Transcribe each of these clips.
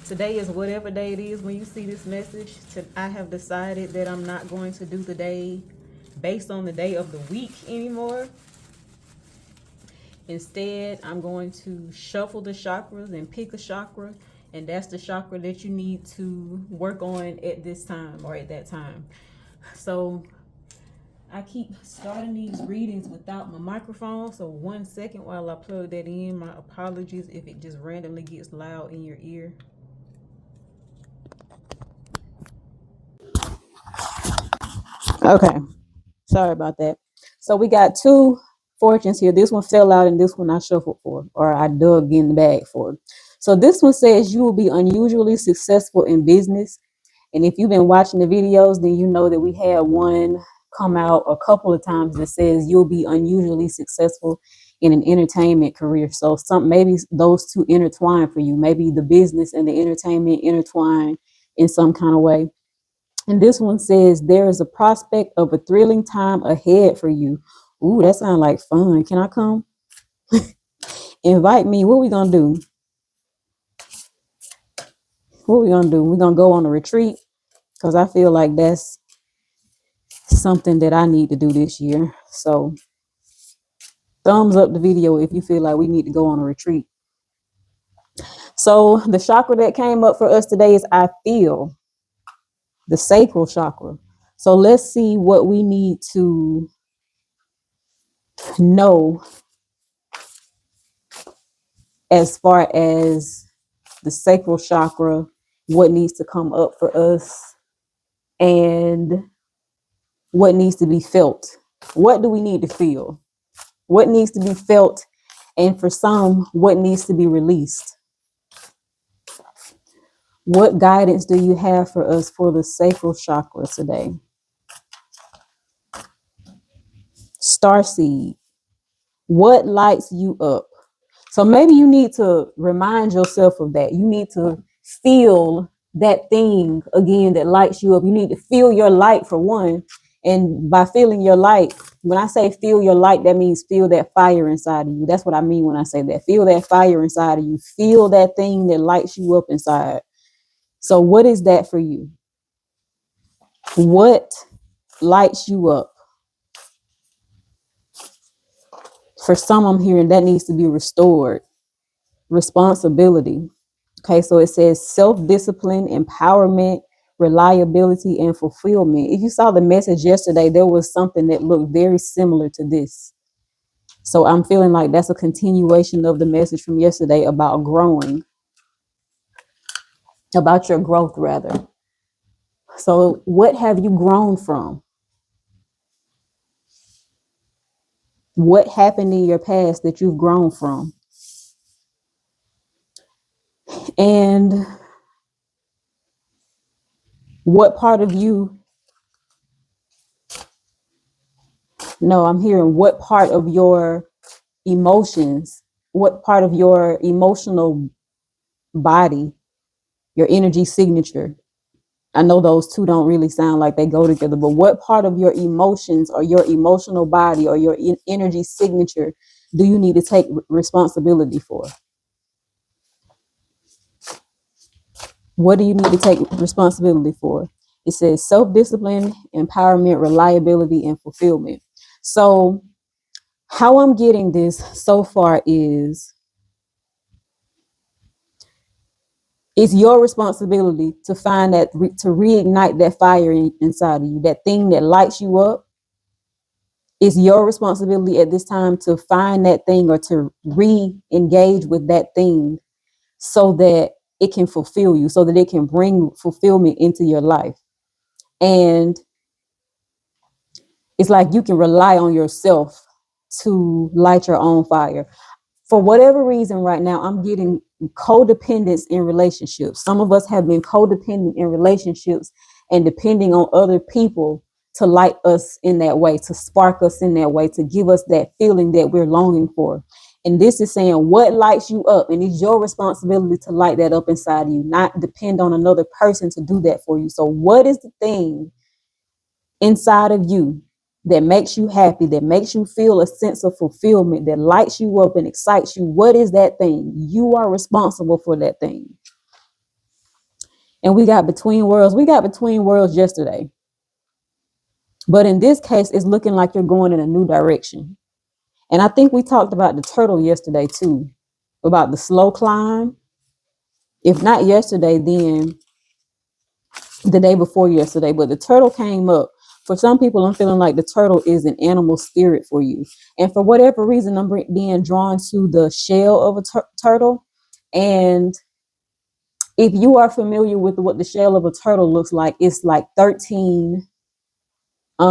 Today is whatever day it is when you see this message. I have decided that I'm not going to do the day based on the day of the week anymore. Instead, I'm going to shuffle the chakras and pick a chakra, and that's the chakra that you need to work on at this time or at that time. So I keep starting these readings without my microphone, so 1 second while I plug that in. My apologies if it just randomly gets loud in your ear. Okay, sorry about that. So we got two fortunes here. This one fell out and this one I shuffled for, or I dug in the bag for. So this one says you will be unusually successful in business. And if you've been watching the videos, then you know that we had one come out a couple of times that says you'll be unusually successful in an entertainment career. So maybe those two intertwine for you. Maybe the business and the entertainment intertwine in some kind of way. And this one says there is a prospect of a thrilling time ahead for you. Ooh, that sounds like fun. Can I come? Invite me. What we gonna do? What we gonna do? We're gonna go on a retreat because I feel like that's something that I need to do this year. So thumbs up the video if you feel like we need to go on a retreat. So the chakra that came up for us today is I feel, the sacral chakra. So let's see what we need to know as far as the sacral chakra, what needs to come up for us, and what needs to be felt. What do we need to feel? What needs to be felt? And for some, what needs to be released? What guidance do you have for us for the sacral chakra today? Starseed. What lights you up? So maybe you need to remind yourself of that. You need to feel that thing again that lights you up. You need to feel your light for one. And by feeling your light, when I say feel your light, that means feel that fire inside of you. That's what I mean when I say that. Feel that fire inside of you. Feel that thing that lights you up inside. So what is that for you? What lights you up? For some, I'm hearing that needs to be restored. Responsibility. Okay, so it says self-discipline, empowerment, reliability, and fulfillment. If you saw the message yesterday, there was something that looked very similar to this. So I'm feeling like that's a continuation of the message from yesterday about growing, about your growth, rather. So what have you grown from? What happened in your past that you've grown from? And what part of you, no, I'm hearing what part of your emotions, what part of your emotional body, your energy signature. I know those two don't really sound like they go together, but what part of your emotions or your emotional body or your energy signature do you need to take responsibility for? What do you need to take responsibility for? It says self-discipline, empowerment, reliability, and fulfillment. So how I'm getting this so far is it's your responsibility to find that, to reignite that fire inside of you, that thing that lights you up. It's your responsibility at this time to find that thing or to re-engage with that thing so that it can fulfill you, so that it can bring fulfillment into your life. And it's like you can rely on yourself to light your own fire. For whatever reason right now, I'm getting codependence in relationships. Some of us have been codependent in relationships and depending on other people to light us in that way, to spark us in that way, to give us that feeling that we're longing for. And this is saying what lights you up, and it's your responsibility to light that up inside of you, not depend on another person to do that for you. So what is the thing inside of you that makes you happy, that makes you feel a sense of fulfillment, that lights you up and excites you? What is that thing? You are responsible for that thing. And we got between worlds. We got between worlds yesterday. But in this case, it's looking like you're going in a new direction. And I think we talked about the turtle yesterday too, about the slow climb. If not yesterday, then the day before yesterday. But the turtle came up. For some people, I'm feeling like the turtle is an animal spirit for you. And for whatever reason, I'm being drawn to the shell of a turtle. And if you are familiar with what the shell of a turtle looks like, it's like 13. I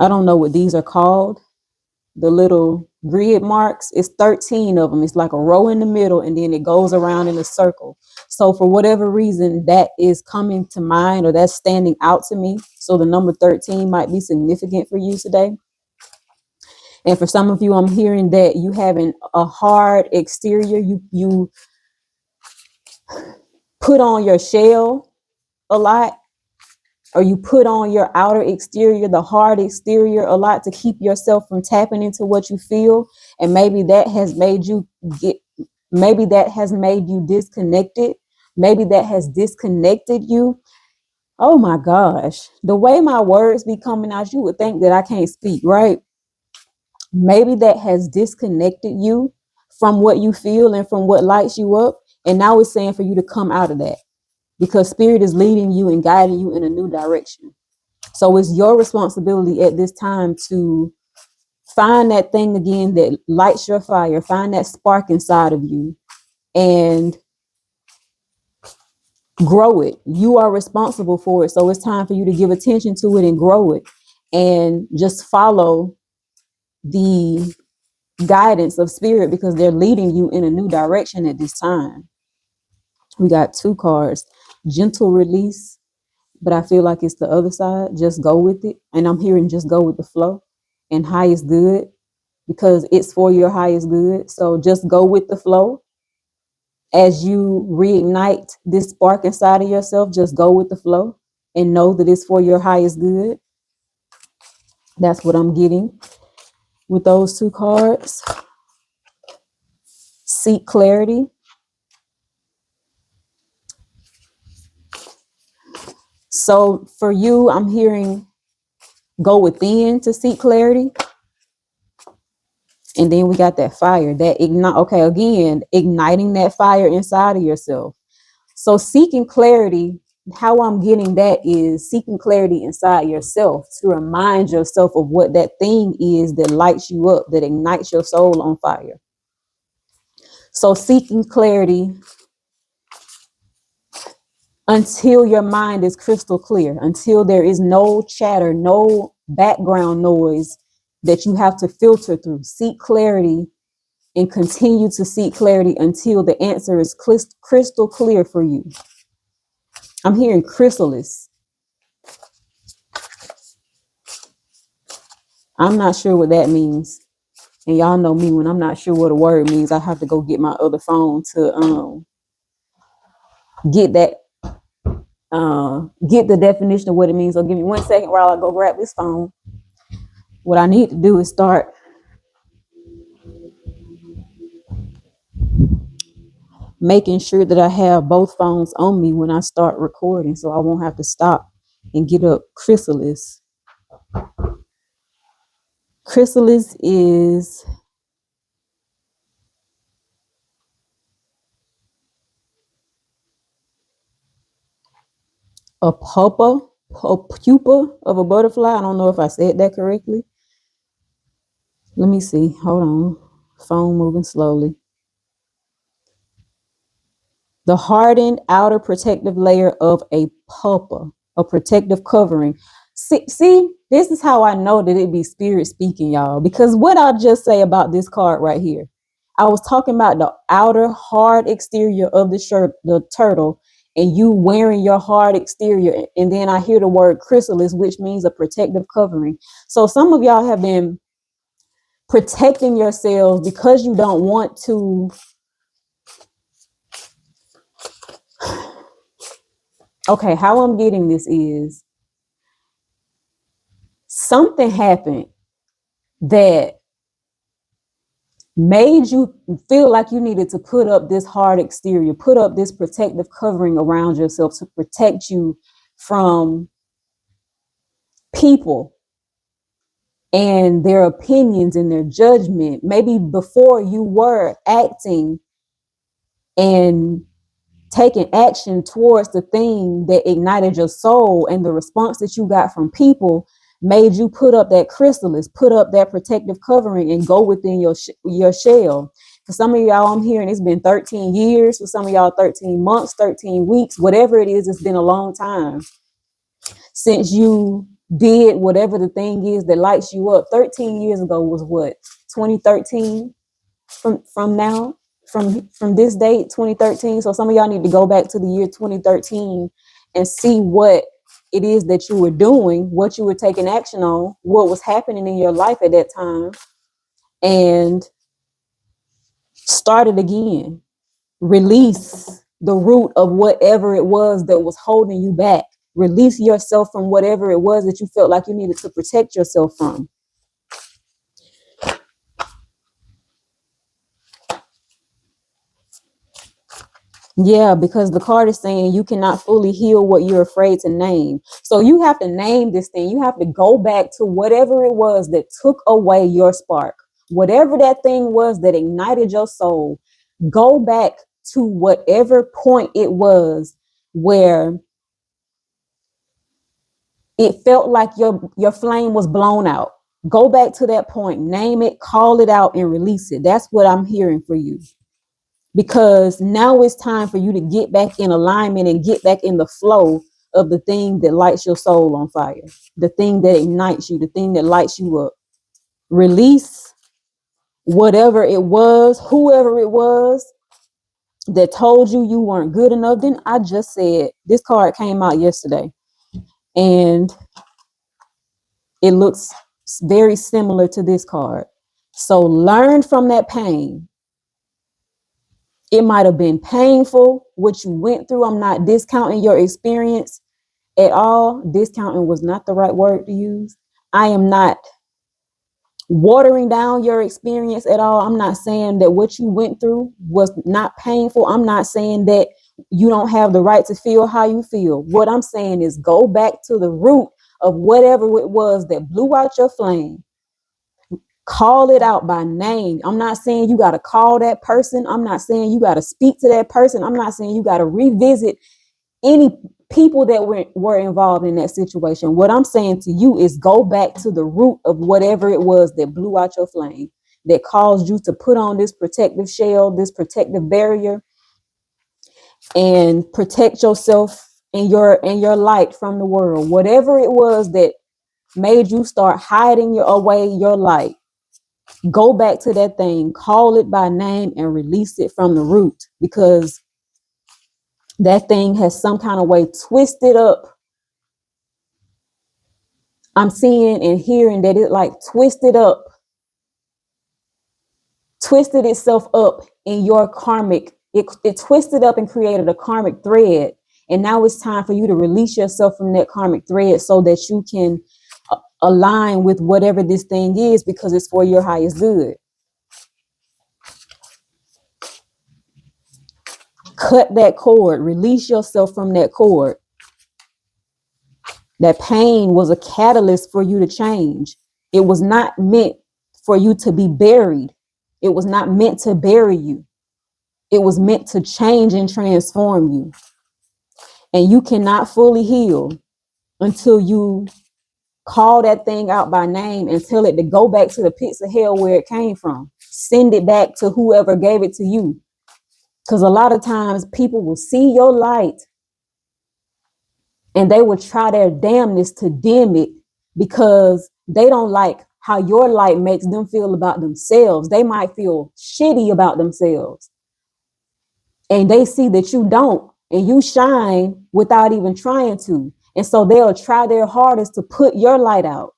don't know what these are called. The little grid marks, it's 13 of them. It's like a row in the middle, and then it goes around in a circle. So for whatever reason, that is coming to mind, or that's standing out to me. So the number 13 might be significant for you today. And for some of you, I'm hearing that you having a hard exterior. You put on your shell a lot, or you put on your outer exterior, the hard exterior, a lot to keep yourself from tapping into what you feel. And maybe that has made you disconnected. Maybe that has disconnected you. Oh my gosh. The way my words be coming out, you would think that I can't speak, right? Maybe that has disconnected you from what you feel and from what lights you up. And now it's saying for you to come out of that, because spirit is leading you and guiding you in a new direction. So it's your responsibility at this time to find that thing again that lights your fire, find that spark inside of you, and grow it. You are responsible for it. So it's time for you to give attention to it and grow it, and just follow the guidance of spirit, because they're leading you in a new direction at this time. We got 2 cards, gentle release, but I feel like it's the other side. Just go with it. And I'm hearing just go with the flow, and highest good, because it's for your highest good. So just go with the flow. As you reignite this spark inside of yourself, just go with the flow and know that it's for your highest good. That's what I'm getting with those 2 cards. Seek clarity. So for you, I'm hearing go within to seek clarity. And then we got that fire, that ignite. Okay, again, igniting that fire inside of yourself. So seeking clarity, how I'm getting that is seeking clarity inside yourself, to remind yourself of what that thing is that lights you up, that ignites your soul on fire. So seeking clarity until your mind is crystal clear, until there is no chatter, no background noise that you have to filter through. Seek clarity and continue to seek clarity until the answer is crystal clear for you. I'm hearing chrysalis. I'm not sure what that means. And y'all know me, when I'm not sure what a word means, I have to go get my other phone to get the definition of what it means. So give me 1 second while I go grab this phone. What I need to do is start making sure that I have both phones on me when I start recording, so I won't have to stop and get up. Chrysalis. Chrysalis is a pupa of a butterfly. I don't know if I said that correctly. Let me see. Hold on. Phone moving slowly. The hardened outer protective layer of a pupa, a protective covering. See, this is how I know that it be spirit speaking, y'all. Because what I just say about this card right here, I was talking about the outer hard exterior of the shirt, the turtle, and you wearing your hard exterior. And then I hear the word chrysalis, which means a protective covering. So some of y'all have been protecting yourselves because you don't want to. Okay, how I'm getting this is something happened that made you feel like you needed to put up this hard exterior, put up this protective covering around yourself to protect you from people and their opinions and their judgment. Maybe before you were acting and taking action towards the thing that ignited your soul, and the response that you got from people made you put up that chrysalis, put up that protective covering, and go within your shell. For some of y'all, I'm hearing it's been 13 years. For some of y'all, 13 months, 13 weeks, whatever it is, it's been a long time since you did whatever the thing is that lights you up. 13 years ago was what? 2013 from now? From this date, 2013. So some of y'all need to go back to the year 2013 and see what it is that you were doing, what you were taking action on, what was happening in your life at that time, and start it again. Release the root of whatever it was that was holding you back. Release yourself from whatever it was that you felt like you needed to protect yourself from. Yeah, because the card is saying you cannot fully heal what you're afraid to name. So you have to name this thing. You have to go back to whatever it was that took away your spark. Whatever that thing was that ignited your soul, go back to whatever point it was where it felt like your flame was blown out. Go back to that point, name it, call it out, and release it. That's what I'm hearing for you. Because now it's time for you to get back in alignment and get back in the flow of the thing that lights your soul on fire, the thing that ignites you, the thing that lights you up. Release whatever it was, whoever it was that told you you weren't good enough. Then I just said this card came out yesterday, and it looks very similar to this card. So learn from that pain. It might have been painful what you went through. I'm not discounting your experience at all. Discounting was not the right word to use. I am not watering down your experience at all. I'm not saying that what you went through was not painful. I'm not saying that you don't have the right to feel how you feel. What I'm saying is go back to the root of whatever it was that blew out your flame. Call it out by name. I'm not saying you got to call that person. I'm not saying you got to speak to that person. I'm not saying you got to revisit any people that were involved in that situation. What I'm saying to you is go back to the root of whatever it was that blew out your flame, that caused you to put on this protective shell, this protective barrier, and protect yourself and your light from the world. Whatever it was that made you start hiding away your light, go back to that thing, call it by name, and release it from the root, because that thing has some kind of way twisted up. I'm seeing and hearing that it like twisted itself up in your karmic. It twisted up and created a karmic thread. And now it's time for you to release yourself from that karmic thread so that you can align with whatever this thing is, because it's for your highest good. Cut that cord, release yourself from that cord. That pain was a catalyst for you to change. It was not meant for you to be buried. It was not meant to bury you. It was meant to change and transform you. And you cannot fully heal until you call that thing out by name and tell it to go back to the pits of hell where it came from. Send it back to whoever gave it to you. Because a lot of times people will see your light and they will try their damnness to dim it because they don't like how your light makes them feel about themselves. They might feel shitty about themselves. And they see that you don't, and you shine without even trying to. And so they'll try their hardest to put your light out.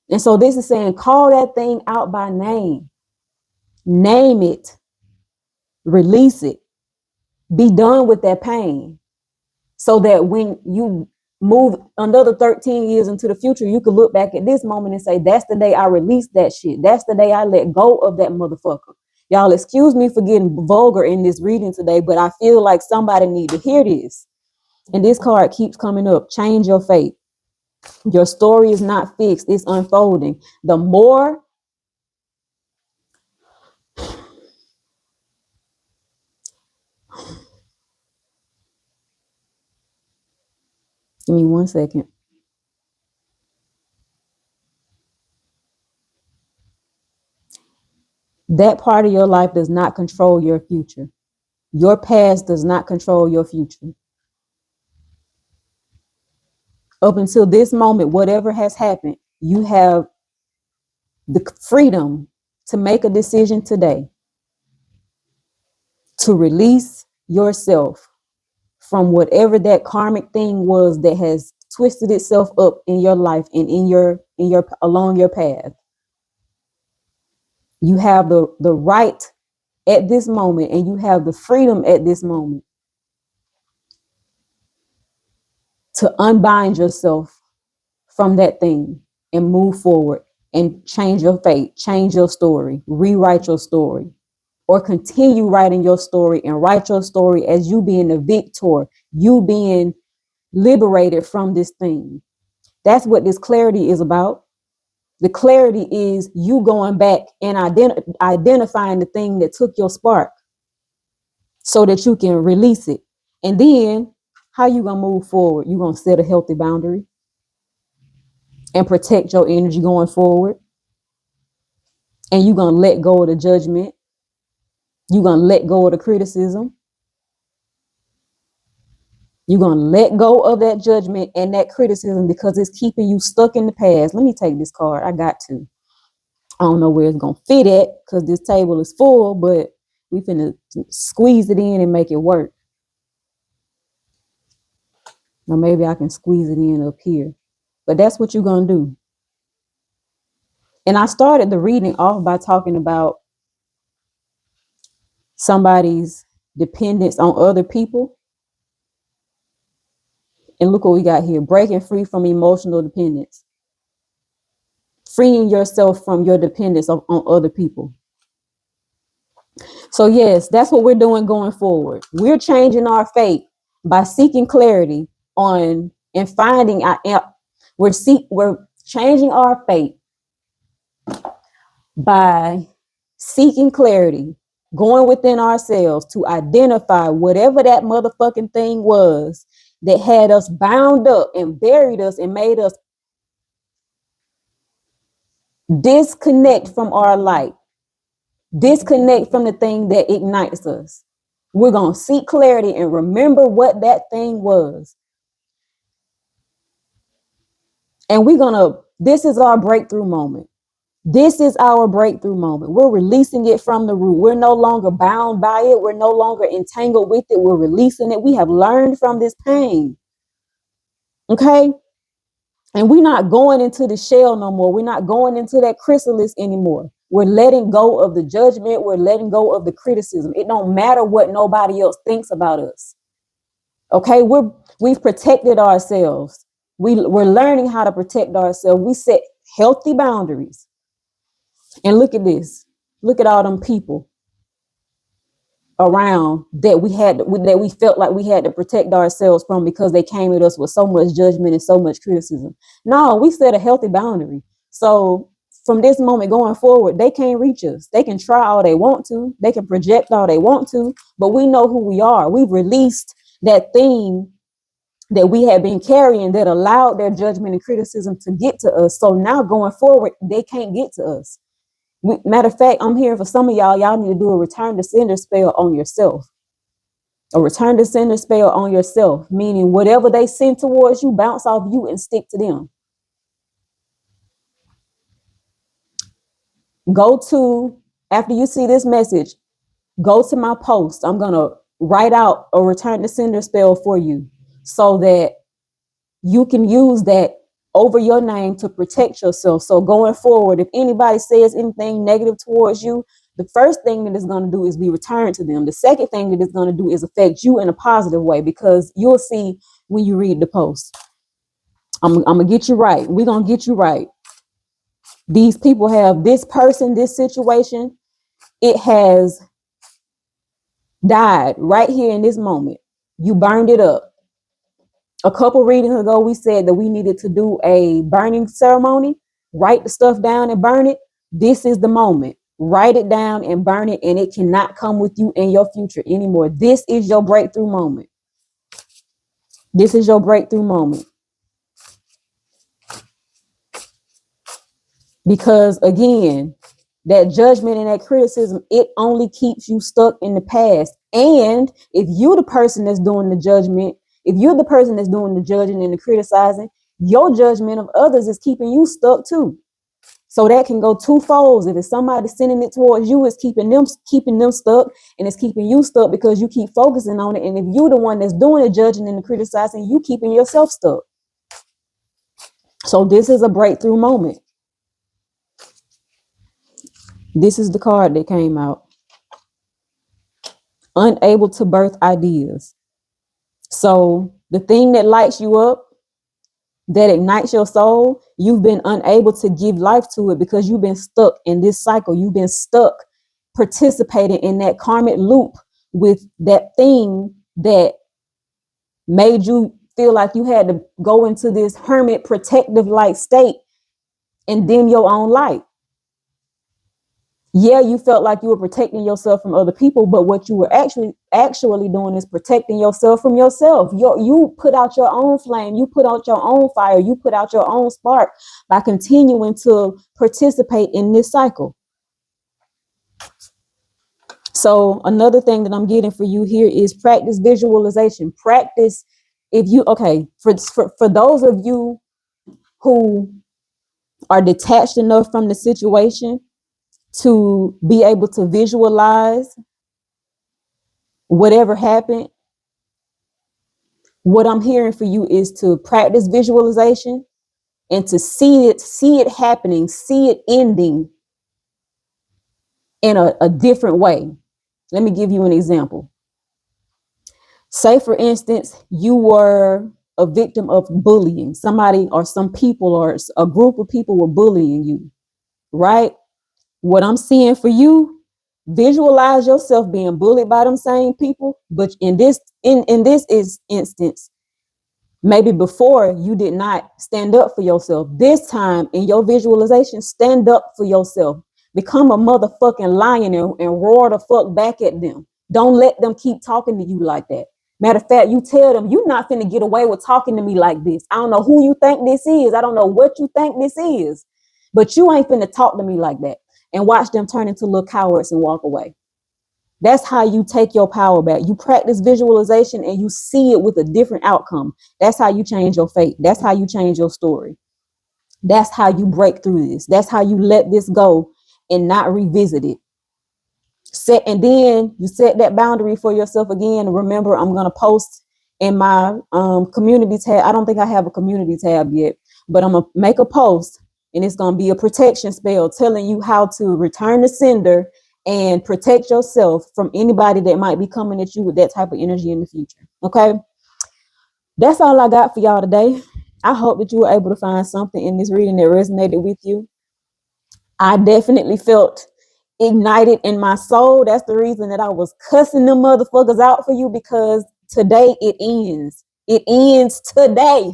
And so this is saying, call that thing out by name. Name it. Release it. Be done with that pain. So that when you move another 13 years into the future, you could look back at this moment and say, that's the day I released that shit. That's the day I let go of that motherfucker. Y'all excuse me for getting vulgar in this reading today, but I feel like somebody need to hear this. And this card keeps coming up. Change your fate. Your story is not fixed. It's unfolding. The more give me 1 second. That part of your life does not control your future. Your past does not control your future. Up until this moment, whatever has happened, you have the freedom to make a decision today to release yourself from whatever that karmic thing was that has twisted itself up in your life and in your along your path. You have the right at this moment, and you have the freedom at this moment to unbind yourself from that thing and move forward and change your fate, change your story, rewrite your story, or continue writing your story and write your story as you being the victor, you being liberated from this thing. That's what this clarity is about. The clarity is you going back and identifying the thing that took your spark so that you can release it. And then how you gonna move forward? You gonna set a healthy boundary and protect your energy going forward. And you gonna let go of the judgment. You gonna let go of the criticism. You're gonna let go of that judgment and that criticism because it's keeping you stuck in the past. Let me take this card. I got to. I don't know where it's gonna fit at because this table is full, but we finna squeeze it in and make it work. Or maybe I can squeeze it in up here. But that's what you're gonna do. And I started the reading off by talking about somebody's dependence on other people. And look what we got here. Breaking free from emotional dependence. Freeing yourself from your dependence on other people. So yes, that's what we're doing going forward. We're changing our fate by seeking clarity on and finding we're changing our fate by seeking clarity, going within ourselves to identify whatever that motherfucking thing was that had us bound up and buried us and made us disconnect from our light, disconnect from the thing that ignites us. We're going to seek clarity and remember what that thing was. And this is our breakthrough moment. This is our breakthrough moment. We're releasing it from the root. We're no longer bound by it. We're no longer entangled with it. We're releasing it. We have learned from this pain. Okay? And we're not going into the shell no more. We're not going into that chrysalis anymore. We're letting go of the judgment. We're letting go of the criticism. It don't matter what nobody else thinks about us. Okay? We've protected ourselves. We're learning how to protect ourselves. We set healthy boundaries. And look at this. Look at all them people around that we felt like we had to protect ourselves from because they came at us with so much judgment and so much criticism. No, we set a healthy boundary. So from this moment going forward, they can't reach us. They can try all they want to. They can project all they want to, but we know who we are. We've released that thing that we had been carrying that allowed their judgment and criticism to get to us. So now going forward, they can't get to us. Matter of fact, I'm here for some of y'all need to do a return to sender spell on yourself. A return to sender spell on yourself, meaning whatever they send towards you, bounce off you and stick to them. After you see this message, go to my post. I'm going to write out a return to sender spell for you so that you can use that over your name to protect yourself. So going forward, if anybody says anything negative towards you, the first thing that it's going to do is be returned to them. The second thing that it's going to do is affect you in a positive way, because you'll see when you read the post. I'm gonna get you right. We're gonna get you right. These people have this person, this situation, it has died right here in this moment. You burned it up. A couple readings ago, we said that we needed to do a burning ceremony, write the stuff down and burn it. This is the moment. Write it down and burn it, and it cannot come with you in your future anymore. This is your breakthrough moment. This is your breakthrough moment. Because again, that judgment and that criticism, it only keeps you stuck in the past. And if you're the person that's doing the judgment, if you're the person that's doing the judging and the criticizing, your judgment of others is keeping you stuck too. So that can go two folds. If it's somebody sending it towards you, it's keeping them stuck, and it's keeping you stuck because you keep focusing on it. And if you're the one that's doing the judging and the criticizing, you keeping yourself stuck. So this is a breakthrough moment. This is the card that came out. Unable to birth ideas. So the thing that lights you up, that ignites your soul, you've been unable to give life to it because you've been stuck in this cycle. You've been stuck participating in that karmic loop with that thing that made you feel like you had to go into this hermit protective like state and dim your own light. Yeah, you felt like you were protecting yourself from other people, but what you were actually doing is protecting yourself from yourself. You put out your own flame, you put out your own fire, you put out your own spark by continuing to participate in this cycle. So another thing that I'm getting for you here is practice visualization. Practice for those of you who are detached enough from the situation to be able to visualize whatever happened, what I'm hearing for you is to practice visualization and to see it happening, see it ending in a different way. Let me give you an example. Say, for instance, you were a victim of bullying. Somebody or some people or a group of people were bullying you, right? What I'm seeing for you, visualize yourself being bullied by them same people, but in this instance, maybe before you did not stand up for yourself. This time in your visualization, stand up for yourself. Become a motherfucking lion and roar the fuck back at them. Don't let them keep talking to you like that. Matter of fact, you tell them, you're not finna get away with talking to me like this. I don't know who you think this is. I don't know what you think this is, but you ain't finna talk to me like that. And watch them turn into little cowards and walk away. That's how you take your power back. You practice visualization and you see it with a different outcome. That's how you change your fate. That's how you change your story. That's how you break through this. That's how you let this go and not revisit it. And then you set that boundary for yourself again. Remember, I'm going to post in my community tab. I don't think I have a community tab yet, but I'm going to make a post, and it's going to be a protection spell telling you how to return the sender and protect yourself from anybody that might be coming at you with that type of energy in the future. Okay. That's all I got for y'all today. I hope that you were able to find something in this reading that resonated with you. I definitely felt ignited in my soul. That's the reason that I was cussing them motherfuckers out for you, because today it ends. It ends today.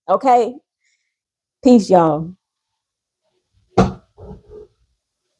Okay. Peace, y'all.